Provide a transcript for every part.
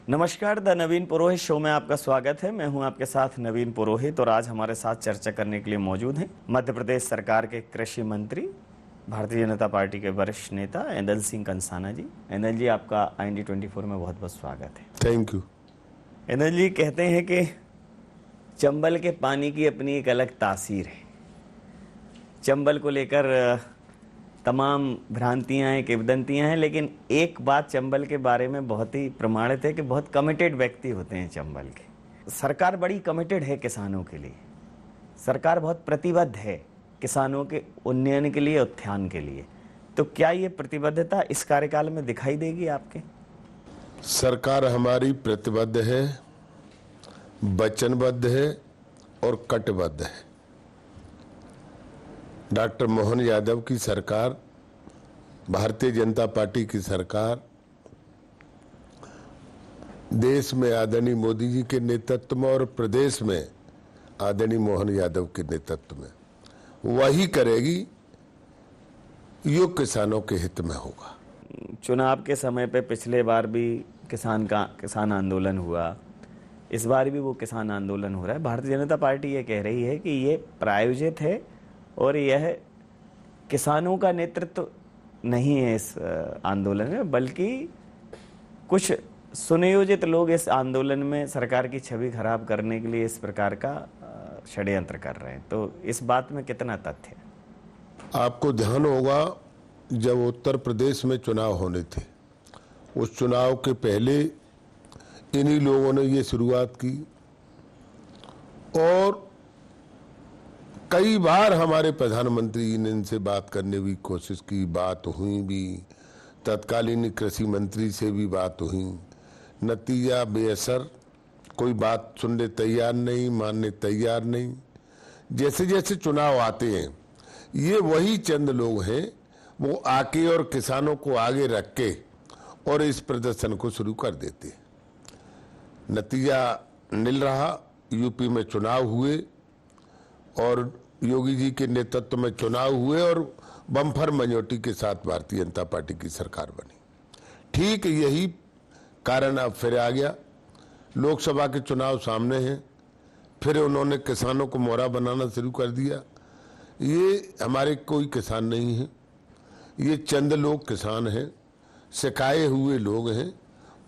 नमस्कार, the Naveen Purohit show में आपका स्वागत है। मैं हूं आपके साथ नवीन पुरोहित और आज हमारे साथ चर्चा करने के लिए मौजूद हैं मध्य प्रदेश सरकार के कृषि मंत्री, भारतीय जनता पार्टी के वरिष्ठ नेता ऐदल सिंह कंसाना जी। ऐदल जी, आपका IND24 में बहुत बहुत स्वागत है। Thank you. ऐदल जी, कहते हैं कि चंबल के पानी की अपनी एक अलग तासीर है। चंबल को लेकर तमाम भ्रांतियां हैं, किंवदंतियां हैं, लेकिन एक बात चंबल के बारे में बहुत ही प्रमाणित है कि बहुत कमिटेड व्यक्ति होते हैं चंबल के। सरकार बड़ी कमिटेड है किसानों के लिए, सरकार बहुत प्रतिबद्ध है किसानों के उन्नयन के लिए, उत्थान के लिए। तो क्या ये प्रतिबद्धता इस कार्यकाल में दिखाई देगी आपके? सरकार हमारी प्रतिबद्ध है, वचनबद्ध है और कटिबद्ध है। डॉक्टर मोहन यादव की सरकार, भारतीय जनता पार्टी की सरकार, देश में आदरणीय मोदी जी के नेतृत्व में और प्रदेश में आदरणीय मोहन यादव के नेतृत्व में वही करेगी, यो किसानों के हित में होगा। चुनाव के समय पे पिछले बार भी किसान आंदोलन हुआ, इस बार भी वो किसान आंदोलन हो रहा है। भारतीय जनता पार्टी ये कह रही है कि ये प्रायोजित है और यह किसानों का नेतृत्व नहीं है इस आंदोलन में, बल्कि कुछ सुनियोजित लोग इस आंदोलन में सरकार की छवि खराब करने के लिए इस प्रकार का षड्यंत्र कर रहे हैं। तो इस बात में कितना तथ्य है? आपको ध्यान होगा, जब उत्तर प्रदेश में चुनाव होने थे, उस चुनाव के पहले इन्हीं लोगों ने ये शुरुआत की और कई बार हमारे प्रधानमंत्री ने इनसे बात करने की कोशिश की, बात हुई भी, तत्कालीन कृषि मंत्री से भी बात हुई, नतीजा बेअसर, कोई बात सुनने तैयार नहीं, मानने तैयार नहीं। जैसे जैसे चुनाव आते हैं, ये वही चंद लोग हैं, वो आके और किसानों को आगे रख के और इस प्रदर्शन को शुरू कर देते हैं। नतीजा मिल रहा, यूपी में चुनाव हुए और योगी जी के नेतृत्व में चुनाव हुए और बम्पर मेजॉरिटी के साथ भारतीय जनता पार्टी की सरकार बनी। ठीक यही कारण अब फिर आ गया। लोकसभा के चुनाव सामने हैं, फिर उन्होंने किसानों को मोहरा बनाना शुरू कर दिया। ये हमारे कोई किसान नहीं है, ये चंद लोग किसान हैं, सिखाए हुए लोग हैं,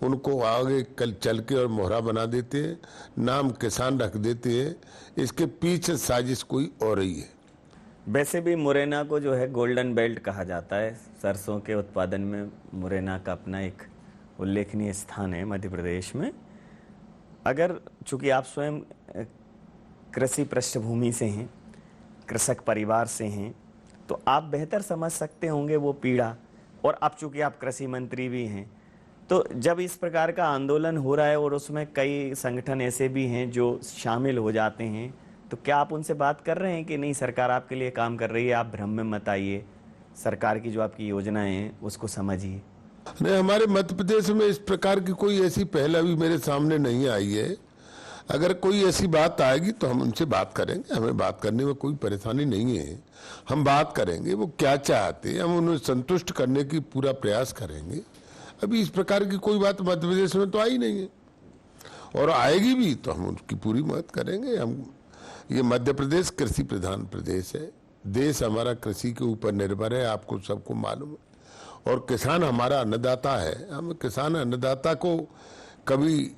उनको आगे कल चल के और मोहरा बना देते हैं, नाम किसान रख देते हैं। इसके पीछे साजिश कोई और ही है। वैसे भी मुरैना को जो है गोल्डन बेल्ट कहा जाता है। सरसों के उत्पादन में मुरैना का अपना एक उल्लेखनीय स्थान है मध्य प्रदेश में। अगर चूंकि आप स्वयं कृषि पृष्ठभूमि से हैं, कृषक परिवार से हैं, तो आप बेहतर समझ सकते होंगे वो पीड़ा। और अब चूंकि आप कृषि मंत्री भी हैं, तो जब इस प्रकार का आंदोलन हो रहा है और उसमें कई संगठन ऐसे भी हैं जो शामिल हो जाते हैं, तो क्या आप उनसे बात कर रहे हैं कि नहीं, सरकार आपके लिए काम कर रही है, आप भ्रम में मत आइए, सरकार की जो आपकी योजनाएं हैं उसको समझिए? नहीं, हमारे मध्य प्रदेश में इस प्रकार की कोई ऐसी पहल अभी मेरे सामने नहीं आई है। अगर कोई ऐसी बात आएगी तो हम उनसे बात करेंगे, हमें बात करने में कोई परेशानी नहीं है। हम बात करेंगे वो क्या चाहते हैं, हम उन्हें संतुष्ट करने की पूरा प्रयास करेंगे। अभी इस प्रकार की कोई बात मध्य प्रदेश में तो आई नहीं है, और आएगी भी तो हम उसकी पूरी मदद करेंगे। हम ये मध्य प्रदेश कृषि प्रधान प्रदेश है, देश हमारा कृषि के ऊपर निर्भर है, आपको सबको मालूम है, और किसान हमारा अन्नदाता है। हम किसान अन्नदाता को कभी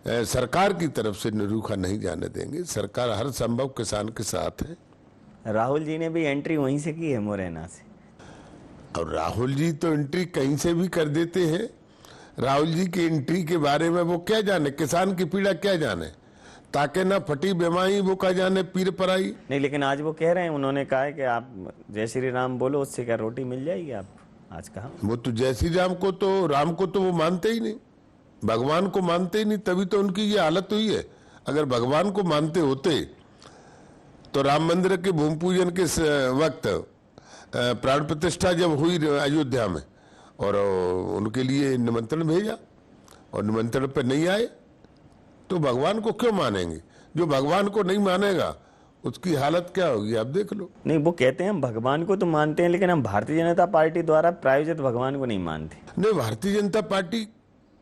सरकार की तरफ से निरूखा नहीं जाने देंगे। सरकार हर संभव किसान के साथ है। राहुल जी ने भी एंट्री वहीं से की है, मुरैना से। और राहुल जी तो एंट्री कहीं से भी कर देते हैं। राहुल जी की एंट्री के बारे में वो क्या जाने, किसान की पीड़ा क्या जाने, ताकि ना फटी बेमाई वो क्या जाने पीर पराई। नहीं, लेकिन आज वो कह रहे हैं, उन्होंने कहा है कि आप जय श्री राम बोलो, उससे क्या रोटी मिल जाएगी? आप आज कहा वो तो जय श्री राम को तो, राम को तो वो मानते ही नहीं, भगवान को मानते ही नहीं, तभी तो उनकी ये हालत हुई है। अगर भगवान को मानते होते तो राम मंदिर के भूमि पूजन के वक्त प्राण प्रतिष्ठा जब हुई अयोध्या में, और उनके लिए निमंत्रण भेजा और निमंत्रण पर नहीं आए, तो भगवान को क्यों मानेंगे? जो भगवान को नहीं मानेगा उसकी हालत क्या होगी आप देख लो। नहीं, वो कहते हैं हम भगवान को तो मानते हैं, लेकिन हम भारतीय जनता पार्टी द्वारा प्रायोजित भगवान को नहीं मानते। नहीं, भारतीय जनता पार्टी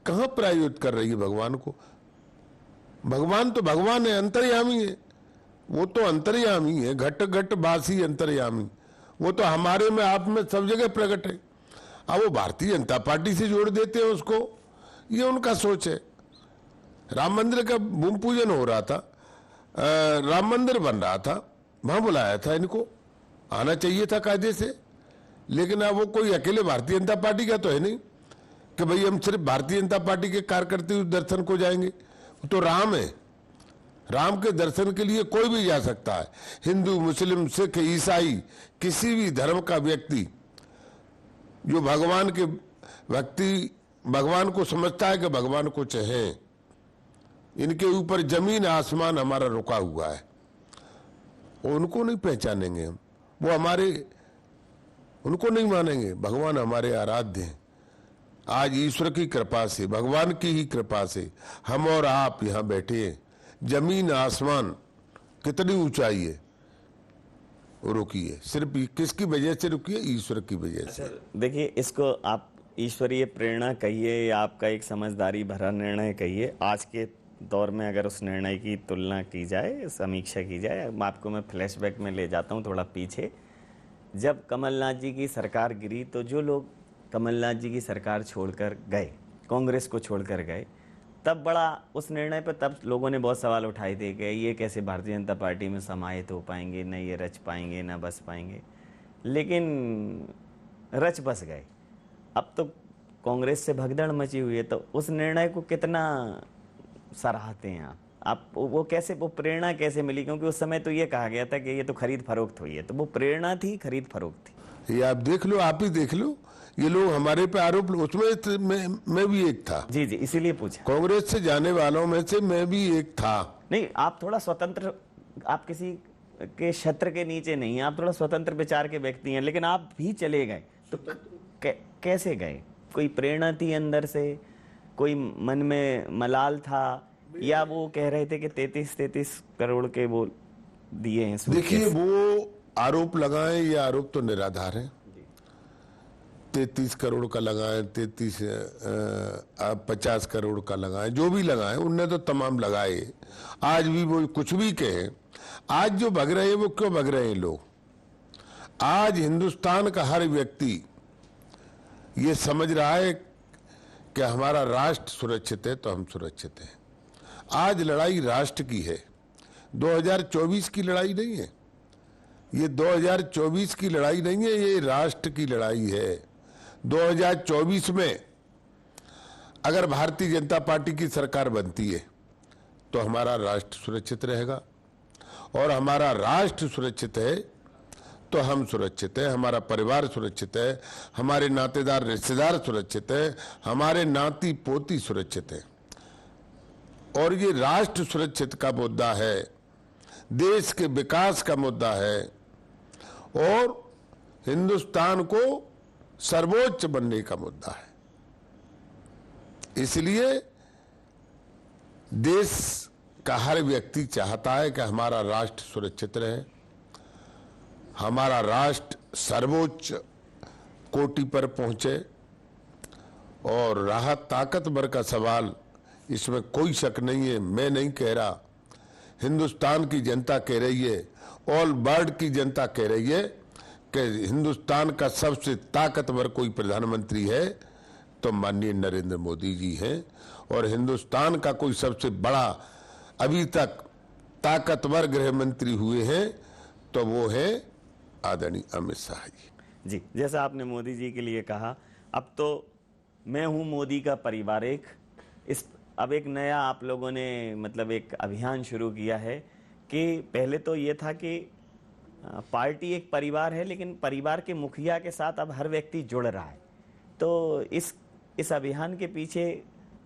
कहां प्रायोजित कर रही है भगवान को? भगवान तो भगवान है, अंतर्यामी है, वो तो अंतर्यामी है, घट घट बासी अंतर्यामी, वो तो हमारे में आप में सब जगह प्रकट है। अब वो भारतीय जनता पार्टी से जोड़ देते हैं उसको, ये उनका सोच है। राम मंदिर का भूमि पूजन हो रहा था, राम मंदिर बन रहा था, वहां बुलाया था, इनको आना चाहिए था कायदे से। लेकिन अब वो कोई अकेले भारतीय जनता पार्टी का तो है नहीं कि भाई हम सिर्फ भारतीय जनता पार्टी के कार्यकर्ता उस दर्शन को जाएंगे। तो राम है, राम के दर्शन के लिए कोई भी जा सकता है, हिंदू, मुस्लिम, सिख, ईसाई, किसी भी धर्म का व्यक्ति जो भगवान के भक्ति, भगवान को समझता है कि भगवान को चाहे। इनके ऊपर जमीन आसमान हमारा रुका हुआ है, उनको नहीं पहचानेंगे हम, वो हमारे, उनको नहीं मानेंगे। भगवान हमारे आराध्य हैं। आज ईश्वर की कृपा से, भगवान की ही कृपा से हम और आप यहाँ बैठे हैं। जमीन आसमान कितनी ऊंचाई है, वो रुकी है, सिर्फ किसकी वजह से रुकी है? ईश्वर की वजह से। देखिए, इसको आप ईश्वरीय प्रेरणा कहिए या आपका एक समझदारी भरा निर्णय कहिए, आज के दौर में अगर उस निर्णय की तुलना की जाए, समीक्षा की जाए, आपको मैं फ्लैशबैक में ले जाता हूँ थोड़ा पीछे। जब कमलनाथ जी की सरकार गिरी तो जो लोग कमलनाथ जी की सरकार छोड़कर गए, कांग्रेस को छोड़कर गए, तब बड़ा उस निर्णय पर तब लोगों ने बहुत सवाल उठाए थे कि ये कैसे भारतीय जनता पार्टी में समाहित हो पाएंगे, न ये रच पाएंगे, न बस पाएंगे। लेकिन रच बस गए। अब तो कांग्रेस से भगदड़ मची हुई है, तो उस निर्णय को कितना सराहते हैं आप? वो कैसे, वो प्रेरणा कैसे मिली? क्योंकि उस समय तो ये कहा गया था कि ये तो खरीद फरोख्त हुई है, तो वो प्रेरणा थी, खरीद फरोख्त थी? ये आप देख लो, आप ही देख लो, ये लोग हमारे पे आरोप, उसमें मैं भी एक था। जी जी, इसीलिए पूछा। कांग्रेस से जाने वालों में से मैं भी एक था। नहीं, आप थोड़ा स्वतंत्र, आप किसी के छत्र के नीचे नहीं, आप थोड़ा स्वतंत्र विचार के व्यक्ति हैं, लेकिन आप भी चले गए तो कैसे गए? कोई प्रेरणा थी अंदर से, कोई मन में मलाल था, या वो कह रहे थे कि 33 करोड़ के वो दिए हैं? देखिए, वो आरोप लगाएं, ये आरोप तो निराधार है। 33 करोड़ का लगाएं, 50 करोड़ का लगाएं, जो भी लगाएं, उनने तो तमाम लगाए। आज भी वो कुछ भी कहें, आज जो भग रहे हैं वो क्यों भग रहे हैं लोग? आज हिंदुस्तान का हर व्यक्ति ये समझ रहा है कि हमारा राष्ट्र सुरक्षित है तो हम सुरक्षित हैं। आज लड़ाई राष्ट्र की है, 2024 की लड़ाई नहीं है। ये 2024 की लड़ाई नहीं है, ये राष्ट्र की लड़ाई है। 2024 में अगर भारतीय जनता पार्टी की सरकार बनती है तो हमारा राष्ट्र सुरक्षित रहेगा, और हमारा राष्ट्र सुरक्षित है तो हम सुरक्षित है, हमारा परिवार सुरक्षित है, हमारे नातेदार रिश्तेदार सुरक्षित है, हमारे नाती पोती सुरक्षित है। और ये राष्ट्र सुरक्षित का मुद्दा है, देश के विकास का मुद्दा है, और हिंदुस्तान को सर्वोच्च बनने का मुद्दा है। इसलिए देश का हर व्यक्ति चाहता है कि हमारा राष्ट्र सुरक्षित रहे, हमारा राष्ट्र सर्वोच्च कोटि पर पहुंचे। और रहा ताकतवर का सवाल, इसमें कोई शक नहीं है, मैं नहीं कह रहा, हिंदुस्तान की जनता कह रही है, ऑल वर्ल्ड की जनता कह रही है कि हिंदुस्तान का सबसे ताकतवर कोई प्रधानमंत्री है तो माननीय नरेंद्र मोदी जी हैं, और हिंदुस्तान का कोई सबसे बड़ा अभी तक ताकतवर गृह मंत्री हुए हैं तो वो है आदरणीय अमित शाह जी। जी, जैसा आपने मोदी जी के लिए कहा, अब तो मैं हूं मोदी का परिवार एक, इस अब एक नया आप लोगों ने मतलब एक अभियान शुरू किया है कि पहले तो ये था कि पार्टी एक परिवार है, लेकिन परिवार के मुखिया के साथ अब हर व्यक्ति जुड़ रहा है। तो इस अभियान के पीछे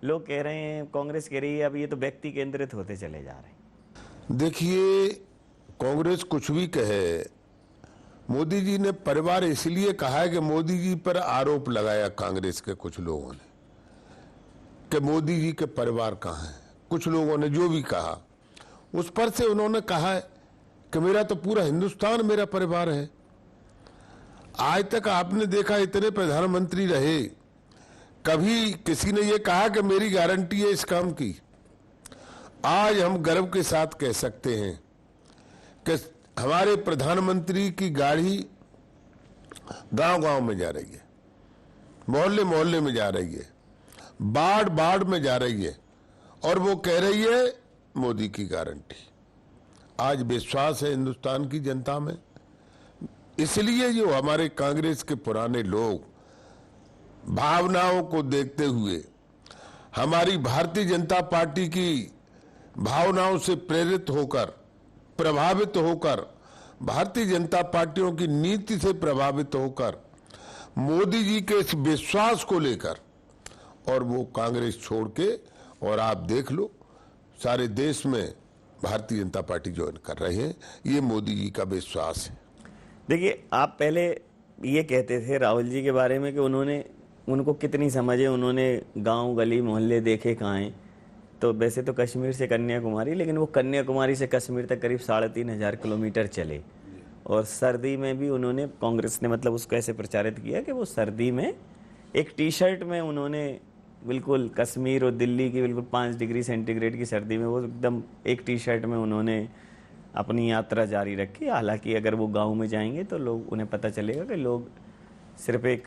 लोग कह रहे हैं, कांग्रेस कह रही है अब ये तो व्यक्ति केंद्रित होते चले जा रहे हैं। देखिए, कांग्रेस कुछ भी कहे, मोदी जी ने परिवार इसलिए कहा है कि मोदी जी पर आरोप लगाया कांग्रेस के कुछ लोगों ने कि मोदी जी के परिवार कहाँ है। कुछ लोगों ने जो भी कहा उस पर से उन्होंने कहा है कि मेरा तो पूरा हिंदुस्तान मेरा परिवार है। आज तक आपने देखा इतने प्रधानमंत्री रहे कभी किसी ने ये कहा कि मेरी गारंटी है इस काम की? आज हम गर्व के साथ कह सकते हैं कि हमारे प्रधानमंत्री की गाड़ी गांव-गांव में जा रही है, मोहल्ले-मोहल्ले में जा रही है, बाड़ में जा रही है, और वो कह रही है मोदी की गारंटी। आज विश्वास है हिंदुस्तान की जनता में। इसलिए जो हमारे कांग्रेस के पुराने लोग भावनाओं को देखते हुए, हमारी भारतीय जनता पार्टी की भावनाओं से प्रेरित होकर, प्रभावित होकर, भारतीय जनता पार्टियों की नीति से प्रभावित होकर, मोदी जी के इस विश्वास को लेकर, और वो कांग्रेस छोड़ के, और आप देख लो सारे देश में भारतीय जनता पार्टी ज्वाइन कर रहे हैं। ये मोदी जी का विश्वास है। देखिए, आप पहले ये कहते थे राहुल जी के बारे में कि उनको कितनी समझ है, उन्होंने गांव गली मोहल्ले देखे कहाँ हैं। तो वैसे तो कश्मीर से कन्याकुमारी, लेकिन वो कन्याकुमारी से कश्मीर तक करीब 3,500 किलोमीटर चले, और सर्दी में भी उन्होंने, कांग्रेस ने मतलब उसको ऐसे प्रचारित किया कि वो सर्दी में एक टी शर्ट में उन्होंने बिल्कुल कश्मीर और दिल्ली की बिल्कुल 5 डिग्री सेंटीग्रेड की सर्दी में वो एकदम एक टी शर्ट में उन्होंने अपनी यात्रा जारी रखी। हालांकि अगर वो गांव में जाएंगे तो लोग, उन्हें पता चलेगा कि लोग सिर्फ एक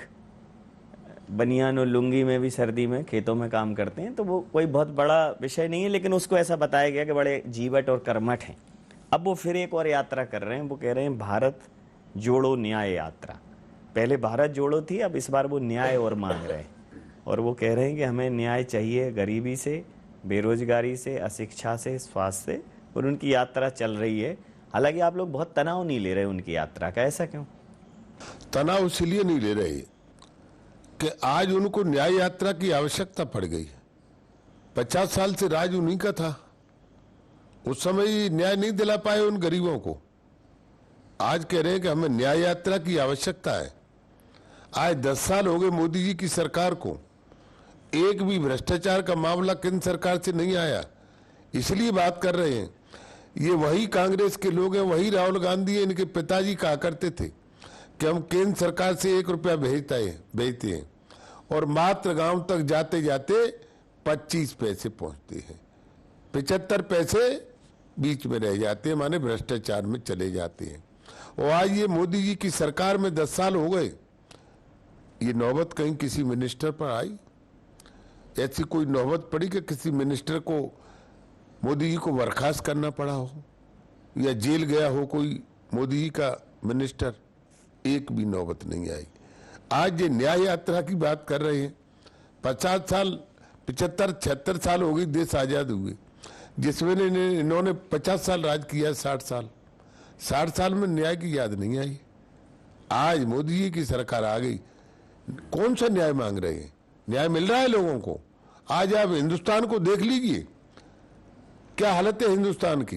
बनियान और लुंगी में भी सर्दी में खेतों में काम करते हैं। तो वो कोई बहुत बड़ा विषय नहीं है, लेकिन उसको ऐसा बताया गया कि बड़े जीवट और कर्मठ हैं। अब वो फिर एक और यात्रा कर रहे हैं, वो कह रहे हैं भारत जोड़ो न्याय यात्रा। पहले भारत जोड़ो थी, अब इस बार वो न्याय और मांग रहे हैं, और वो कह रहे हैं कि हमें न्याय चाहिए गरीबी से, बेरोजगारी से, अशिक्षा से, स्वास्थ्य से, और उनकी यात्रा चल रही है। हालांकि आप लोग बहुत तनाव नहीं ले रहे उनकी यात्रा का, ऐसा क्यों? तनाव इसलिए नहीं ले रहे कि आज उनको न्याय यात्रा की आवश्यकता पड़ गई। 50 साल से राज उन्हीं का था, उस समय न्याय नहीं दिला पाए उन गरीबों को। आज कह रहे हैं कि हमें न्याय यात्रा की आवश्यकता है। आज 10 साल हो गए मोदी जी की सरकार को, एक भी भ्रष्टाचार का मामला केंद्र सरकार से नहीं आया। इसलिए बात कर रहे हैं। ये वही कांग्रेस के लोग हैं, वही राहुल गांधी है, इनके पिताजी कहा करते थे कि हम केंद्र सरकार से 1 रुपया भेजते हैं, और मात्र गांव तक जाते जाते 25 पैसे पहुंचते हैं, 75 पैसे बीच में रह जाते हैं, माने भ्रष्टाचार में चले जाते हैं। और आज ये मोदी जी की सरकार में 10 साल हो गए, ये नौबत कहीं किसी मिनिस्टर पर आई? ऐसी कोई नौबत पड़ी कि किसी मिनिस्टर को मोदी जी को बर्खास्त करना पड़ा हो या जेल गया हो कोई मोदी जी का मिनिस्टर? एक भी नौबत नहीं आई। आज ये न्याय यात्रा की बात कर रहे हैं। 50 साल, 75, 76 साल हो गई देश आजाद हुए, जिसमें इन्होंने 50 साल राज किया, 60 साल में न्याय की याद नहीं आई। आज मोदी जी की सरकार आ गई, कौन सा न्याय मांग रहे हैं? न्याय मिल रहा है लोगों को। आज आप हिंदुस्तान को देख लीजिए, क्या हालत है हिंदुस्तान की।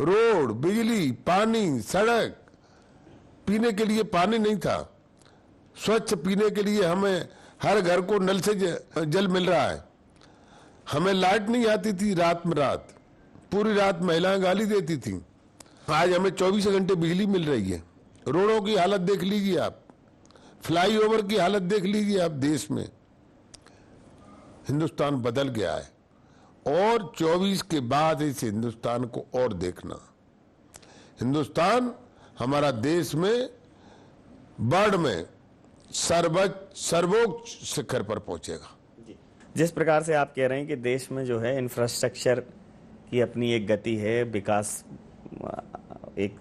रोड, बिजली, पानी, सड़क, पीने के लिए पानी नहीं था, स्वच्छ पीने के लिए हमें हर घर को नल से जल मिल रहा है। हमें लाइट नहीं आती थी रात में, पूरी रात महिलाएं गाली देती थी। आज हमें 24 घंटे बिजली मिल रही है। रोडों की हालत देख लीजिए आप, फ्लाईओवर की हालत देख लीजिए आप। देश में हिंदुस्तान बदल गया है, और 24 के बाद इस हिंदुस्तान को और देखना। हिंदुस्तान हमारा देश में वर्ल्ड में सर्वोच्च शिखर पर पहुंचेगा। जिस प्रकार से आप कह रहे हैं कि देश में जो है इंफ्रास्ट्रक्चर की अपनी एक गति है, विकास एक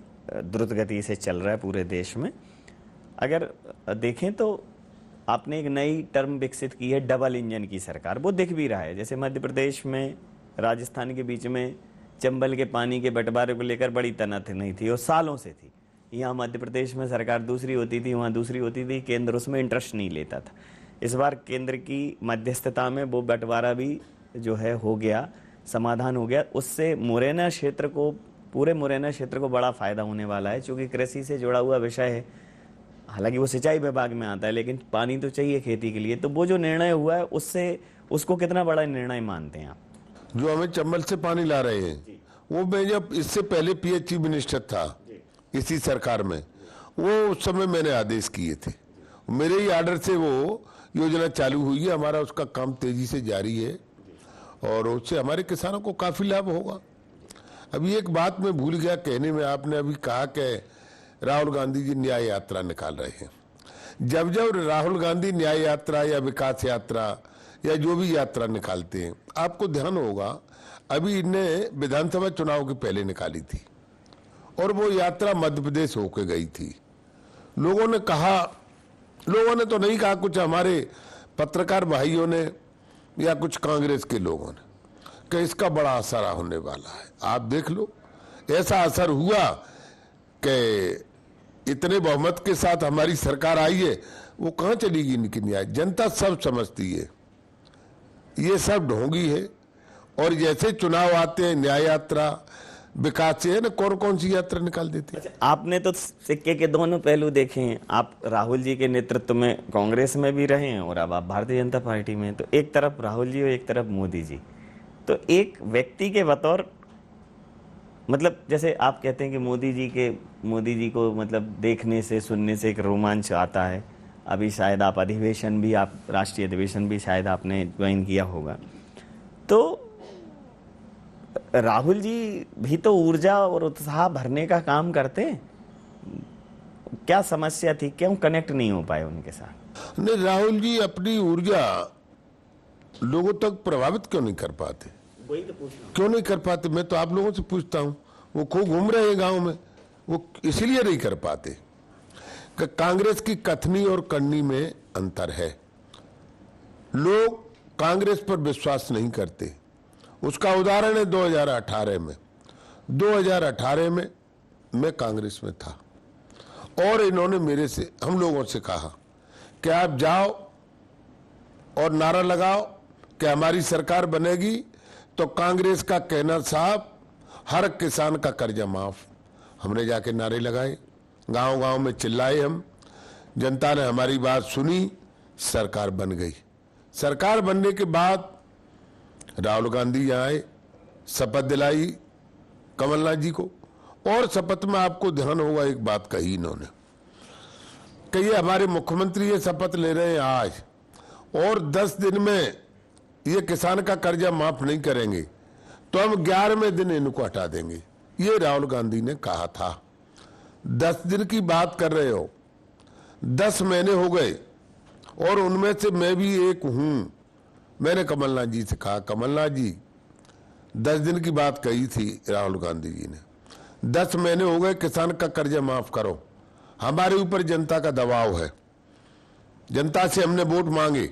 द्रुत गति से चल रहा है पूरे देश में। अगर देखें तो आपने एक नई टर्म विकसित की है, डबल इंजन की सरकार। वो दिख भी रहा है, जैसे मध्य प्रदेश में राजस्थान के बीच में चंबल के पानी के बंटवारे को लेकर बड़ी तनातनी थी और सालों से थी। यहाँ मध्य प्रदेश में सरकार दूसरी होती थी, वहाँ दूसरी होती थी, केंद्र उसमें इंटरेस्ट नहीं लेता था। इस बार केंद्र की मध्यस्थता में वो बंटवारा भी जो है हो गया, समाधान हो गया। उससे मुरैना क्षेत्र को, पूरे मुरैना क्षेत्र को बड़ा फायदा होने वाला है, क्योंकि कृषि से जुड़ा हुआ विषय है। हालांकि वो सिंचाई विभाग में आता है, लेकिन पानी तो चाहिए खेती के लिए। तो वो जो निर्णय हुआ है उससे, उसको कितना बड़ा निर्णय मानते हैं आप? जो हमें चंबल से पानी ला रहे हैं, वो मैं जब इससे पहले पीएचई मिनिस्टर था इसी सरकार में, वो उस समय मैंने आदेश किए थे। मेरे ही आर्डर से वो योजना चालू हुई है, हमारा उसका काम तेजी से जारी है और उससे हमारे किसानों को काफी लाभ होगा। अभी एक बात मैं भूल गया कहने में, आपने अभी कहा कि राहुल गांधी जी न्याय यात्रा निकाल रहे हैं। जब जब राहुल गांधी न्याय यात्रा या विकास यात्रा या जो भी यात्रा निकालते हैं, आपको ध्यान होगा अभी इनने विधानसभा चुनाव के पहले निकाली थी और वो यात्रा मध्य प्रदेश होके गई थी। लोगों ने कहा, लोगों ने तो नहीं कहा, कुछ हमारे पत्रकार भाइयों ने या कुछ कांग्रेस के लोगों ने, कि इसका बड़ा असर होने वाला है। आप देख लो, ऐसा असर हुआ कि इतने बहुमत के साथ हमारी सरकार आई है, वो कहां चलेगी इनकी न्याय। जनता सब समझती है ये सब ढोंगी है। और जैसे चुनाव आते हैं, न्याय यात्रा, विकास से है ना, कौन कौन सी यात्रा निकाल देती है। आपने तो सिक्के के दोनों पहलू देखे हैं। आप राहुल जी के नेतृत्व में कांग्रेस में भी रहे हैं और अब आप भारतीय जनता पार्टी में। तो एक तरफ राहुल जी और एक तरफ मोदी जी। तो एक व्यक्ति के बतौर, मतलब जैसे आप कहते हैं कि मोदी जी को मतलब देखने से सुनने से एक रोमांच आता है। अभी शायद आप अधिवेशन भी, आप राष्ट्रीय अधिवेशन भी शायद आपने ज्वाइन किया होगा। तो राहुल जी भी तो ऊर्जा और उत्साह भरने का काम करते हैं। क्या समस्या थी, क्यों कनेक्ट नहीं हो पाए उनके साथ? नहीं, राहुल जी अपनी ऊर्जा लोगों तक प्रभावित क्यों नहीं कर पाते? वही तो पूछ रहा हूं। क्यों नहीं कर पाते? मैं तो आप लोगों से पूछता हूं। वो खूब घूम रहे हैं गांव में, वो इसीलिए नहीं कर पाते कि कांग्रेस की कथनी और करनी में अंतर है। लोग कांग्रेस पर विश्वास नहीं करते। उसका उदाहरण है 2018 में। 2018 में मैं कांग्रेस में था और इन्होंने मेरे से, हम लोगों से कहा कि आप जाओ और नारा लगाओ कि हमारी सरकार बनेगी तो कांग्रेस का कहना साहब, हर किसान का कर्जा माफ। हमने जाके नारे लगाए, गांव गांव में चिल्लाए हम। जनता ने हमारी बात सुनी, सरकार बन गई। सरकार बनने के बाद राहुल गांधी यहाँ आए, शपथ दिलाई कमलनाथ जी को। और शपथ में आपको ध्यान होगा एक बात कही इन्होंने कि ये हमारे मुख्यमंत्री ये शपथ ले रहे हैं आज, और 10 दिन में ये किसान का कर्जा माफ नहीं करेंगे तो हम 11वें दिन इनको हटा देंगे। ये राहुल गांधी ने कहा था। 10 दिन की बात कर रहे हो, 10 महीने हो गए और उनमें से मैं भी एक हूं। मैंने कमलनाथ जी से कहा, कमलनाथ जी 10 दिन की बात कही थी राहुल गांधी जी ने, 10 महीने हो गए, किसान का कर्जा माफ करो। हमारे ऊपर जनता का दबाव है, जनता से हमने वोट मांगे,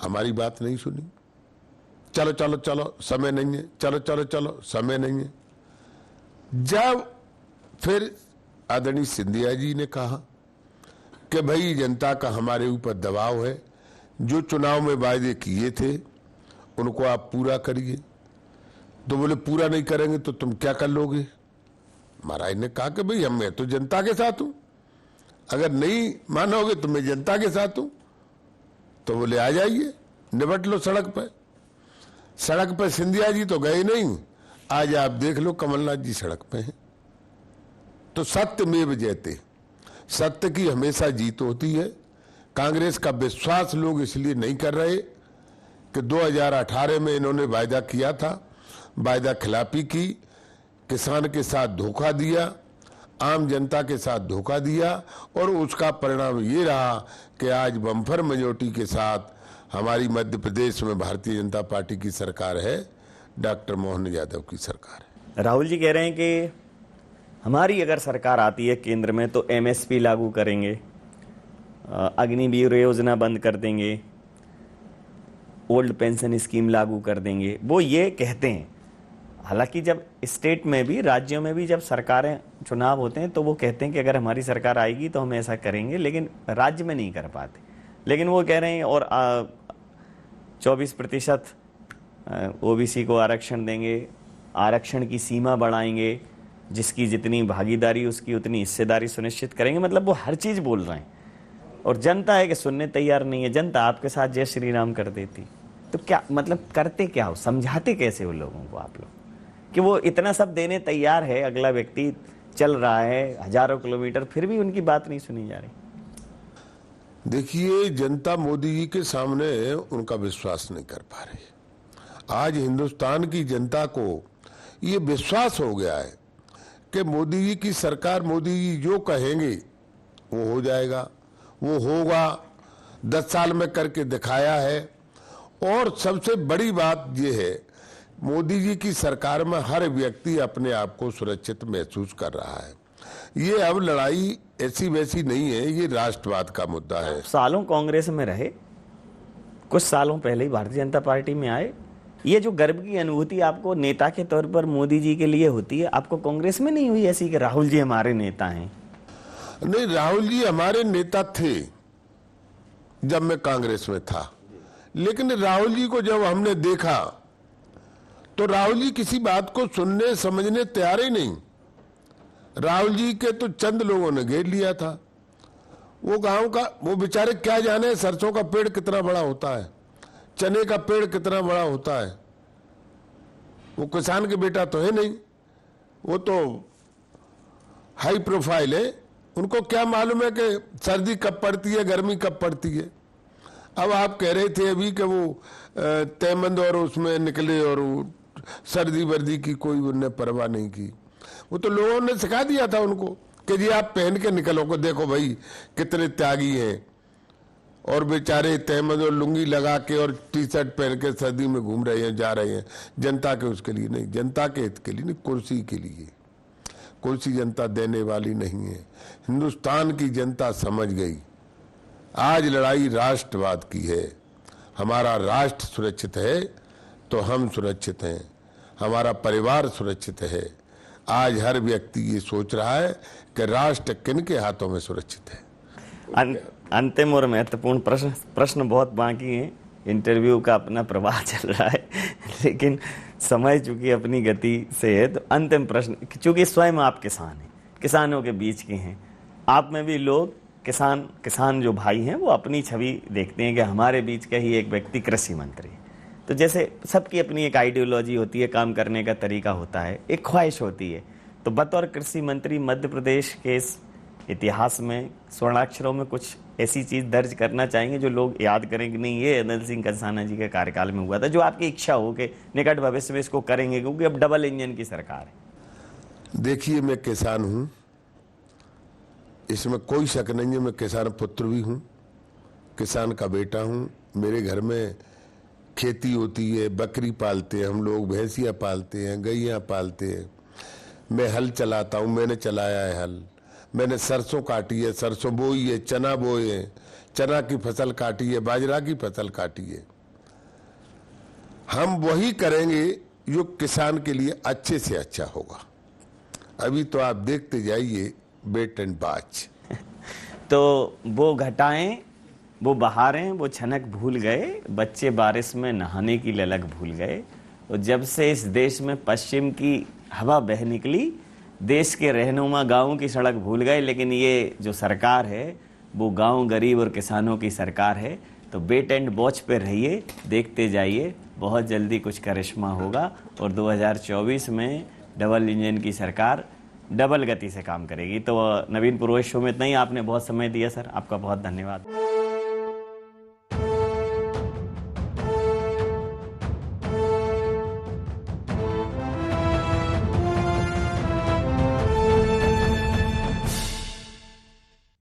हमारी बात नहीं सुनी। चलो चलो चलो समय नहीं है, चलो चलो चलो समय नहीं है। जब फिर आदरणीय सिंधिया जी ने कहा कि भाई जनता का हमारे ऊपर दबाव है, जो चुनाव में वायदे किए थे उनको आप पूरा करिए। तो बोले पूरा नहीं करेंगे तो तुम क्या कर लोगे? महाराज ने कहा कि भाई मैं तो जनता के साथ हूं, अगर नहीं मानोगे तो मैं जनता के साथ हूं। तो बोले आ जाइए, निपट लो सड़क पर। सड़क पर सिंधिया जी तो गए नहीं, आज आप देख लो कमलनाथ जी सड़क पे हैं। तो सत्यमेव जयते, सत्य की हमेशा जीत होती है। कांग्रेस का विश्वास लोग इसलिए नहीं कर रहे कि 2018 में इन्होंने वायदा किया था, वायदा खिलाफी की, किसान के साथ धोखा दिया, आम जनता के साथ धोखा दिया, और उसका परिणाम ये रहा कि आज बम्पर मेजोरिटी के साथ हमारी मध्य प्रदेश में भारतीय जनता पार्टी की सरकार है, डॉक्टर मोहन यादव की सरकार है। राहुल जी कह रहे हैं कि हमारी अगर सरकार आती है केंद्र में तो एमएसपी लागू करेंगे, अग्निवीर योजना बंद कर देंगे, ओल्ड पेंशन स्कीम लागू कर देंगे। वो ये कहते हैं। हालांकि जब स्टेट में भी, राज्यों में भी जब सरकारें चुनाव होते हैं तो वो कहते हैं कि अगर हमारी सरकार आएगी तो हम ऐसा करेंगे, लेकिन राज्य में नहीं कर पाते। लेकिन वो कह रहे हैं और 24% ओबीसी को आरक्षण देंगे, आरक्षण की सीमा बढ़ाएंगे, जिसकी जितनी भागीदारी उसकी उतनी हिस्सेदारी सुनिश्चित करेंगे। मतलब वो हर चीज बोल रहे हैं और जनता है कि सुनने तैयार नहीं है। जनता आपके साथ जय श्री राम कर देती। तो क्या मतलब करते क्या हो, समझाते कैसे हो लोगों को आप लोग कि वो इतना सब देने तैयार है, अगला व्यक्ति चल रहा है हजारों किलोमीटर, फिर भी उनकी बात नहीं सुनी जा रही? देखिए, जनता मोदी जी के सामने उनका विश्वास नहीं कर पा रही। आज हिंदुस्तान की जनता को ये विश्वास हो गया है कि मोदी जी की सरकार, मोदी जी जो कहेंगे वो हो जाएगा, वो होगा। 10 साल में करके दिखाया है। और सबसे बड़ी बात ये है, मोदी जी की सरकार में हर व्यक्ति अपने आप को सुरक्षित महसूस कर रहा है। ये अब लड़ाई ऐसी वैसी नहीं है, ये राष्ट्रवाद का मुद्दा है। सालों कांग्रेस में रहे, कुछ सालों पहले ही भारतीय जनता पार्टी में आए। ये जो गर्व की अनुभूति आपको नेता के तौर पर मोदी जी के लिए होती है, आपको कांग्रेस में नहीं हुई ऐसी कि राहुल जी हमारे नेता हैं? नहीं, राहुल जी हमारे नेता थे जब मैं कांग्रेस में था, लेकिन राहुल जी को जब हमने देखा तो राहुल जी किसी बात को सुनने समझने तैयार ही नहीं। राहुल जी के तो चंद लोगों ने घेर लिया था। वो गांव का, वो बेचारे क्या जाने सरसों का पेड़ कितना बड़ा होता है, चने का पेड़ कितना बड़ा होता है। वो किसान के बेटा तो है नहीं, वो तो हाई प्रोफाइल है। उनको क्या मालूम है कि सर्दी कब पड़ती है, गर्मी कब पड़ती है। अब आप कह रहे थे अभी कि वो तयमंद और उसमें निकले और सर्दी वर्दी की कोई उन्होंने परवाह नहीं की। वो तो लोगों ने सिखा दिया था उनको कि जी आप पहन के निकलो, को देखो भाई कितने त्यागी हैं। और बेचारे तहमद और लुंगी लगा के और टी शर्ट पहन के सर्दी में घूम रहे हैं, जा रहे हैं। जनता के उसके लिए नहीं, जनता के हित के लिए नहीं, कुर्सी के लिए। कुर्सी जनता देने वाली नहीं है। हिंदुस्तान की जनता समझ गई, आज लड़ाई राष्ट्रवाद की है। हमारा राष्ट्र सुरक्षित है तो हम सुरक्षित हैं, हमारा परिवार सुरक्षित है। आज हर व्यक्ति ये सोच रहा है कि राष्ट्र किन के हाथों में सुरक्षित है। अंतिम और महत्वपूर्ण प्रश्न बहुत बाकी हैं। इंटरव्यू का अपना प्रवाह चल रहा है, लेकिन समय चूंकि अपनी गति से है, तो अंतिम प्रश्न, चूंकि स्वयं आप किसान हैं, किसानों के बीच के हैं, आप में भी लोग किसान जो भाई हैं वो अपनी छवि देखते हैं कि हमारे बीच का ही एक व्यक्ति कृषि मंत्री है। तो जैसे सबकी अपनी एक आइडियोलॉजी होती है, काम करने का तरीका होता है, एक ख्वाहिश होती है, तो बतौर कृषि मंत्री मध्य प्रदेश के इस इतिहास में स्वर्णाक्षरों में कुछ ऐसी चीज दर्ज करना चाहेंगे जो लोग याद करें कि नहीं, ये अनिल सिंह कंसाना जी के कार्यकाल में हुआ था, जो आपकी इच्छा हो कि निकट भविष्य में इसको करेंगे, क्योंकि अब डबल इंजन की सरकार है? देखिए, मैं किसान हूं, इसमें कोई शक नहीं है। मैं किसान पुत्र भी हूं, किसान का बेटा हूं। मेरे घर में खेती होती है, बकरी पालते हैं हम लोग, भैंसियां पालते हैं, गैया पालते हैं। मैं हल चलाता हूं, मैंने चलाया है हल। मैंने सरसों काटी है, सरसों बोई है, चना बोए है, चना की फसल काटी है, बाजरा की फसल काटी है। हम वही करेंगे जो किसान के लिए अच्छे से अच्छा होगा। अभी तो आप देखते जाइए बेट एंड बाच। तो वो घटाएं, वो बहारें, वो छनक भूल गए, बच्चे बारिश में नहाने की ललक भूल गए। और जब से इस देश में पश्चिम की हवा बह निकली, देश के रहनुमा गाँव की सड़क भूल गए। लेकिन ये जो सरकार है वो गांव, गरीब और किसानों की सरकार है। तो वेट एंड वॉच पे रहिए, देखते जाइए, बहुत जल्दी कुछ करिश्मा होगा और 2024 में डबल इंजन की सरकार डबल गति से काम करेगी। तो नवीन पुरोहित शो में इतना ही। आपने बहुत समय दिया सर, आपका बहुत धन्यवाद।